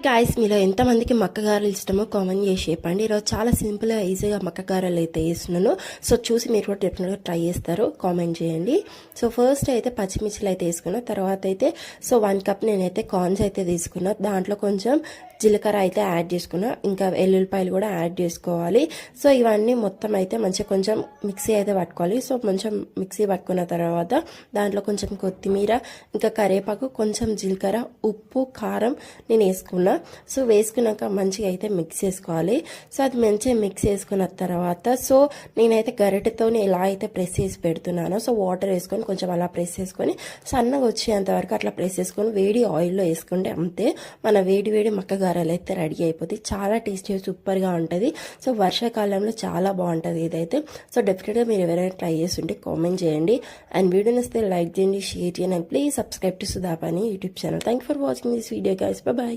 Guys మీలో ఎంతమందికి మక్క గారెలు ఇష్టమో కామెంట్ చేసి చెప్పండి. ఈరోజు చాలా సింపుల్గా ఈజీగా మక్క గారెలు అయితే వేస్తున్నాను. సో చూసి మీరు కూడా డెఫినెట్గా ట్రై చేస్తారు, కామెంట్ చేయండి. సో ఫస్ట్ అయితే పచ్చిమిర్చిలు అయితే వేసుకున్నా. తర్వాత అయితే 1 కప్ నేనైతే కార్న్స్ అయితే తీసుకున్నా. దాంట్లో కొంచెం జీలకర్ర అయితే యాడ్ చేసుకున్నా, ఇంకా ఎల్లుల్లిపాయలు కూడా యాడ్ చేసుకోవాలి. సో ఇవన్నీ మొత్తం అయితే మంచిగా కొంచెం మిక్సీ అయితే పట్టుకోవాలి. సో కొంచెం మిక్సీ పట్టుకున్న తర్వాత దాంట్లో కొంచెం కొత్తిమీర, ఇంకా కరివేపాకు, కొంచెం జీలకర్ర, ఉప్పు, కారం నేను వేసుకున్నా. సో వేసుకున్నాక మంచిగా అయితే మిక్స్ చేసుకోవాలి. సో అది మంచిగా మిక్స్ చేసుకున్న తర్వాత సో నేనైతే గరిటెతో ఎలా అయితే ప్రెస్ చేసి పెడుతున్నానో సో వాటర్ వేసుకొని కొంచెం అలా ప్రెస్ చేసుకొని సన్నగా వచ్చేంత వరకు అట్లా ప్రెస్ చేసుకొని వేడి ఆయిల్లో వేసుకుంటే అంతే మన వేడి వేడి మక్క గారెలు అయితే రెడీ అయిపోతాయి. చాలా టేస్టీ సూపర్గా ఉంటుంది. సో వర్షాకాలంలో చాలా బాగుంటుంది ఇదైతే. సో డెఫినెట్గా మీరు ఎవరైనా ట్రై చేస్తుంటే కామెంట్ చేయండి. అండ్ వీడియో నచ్చితే లైక్ చేయండి, షేర్ చేయండి. And please subscribe to Sudhapani YouTube channel. Thank for watching this video guys. Bye.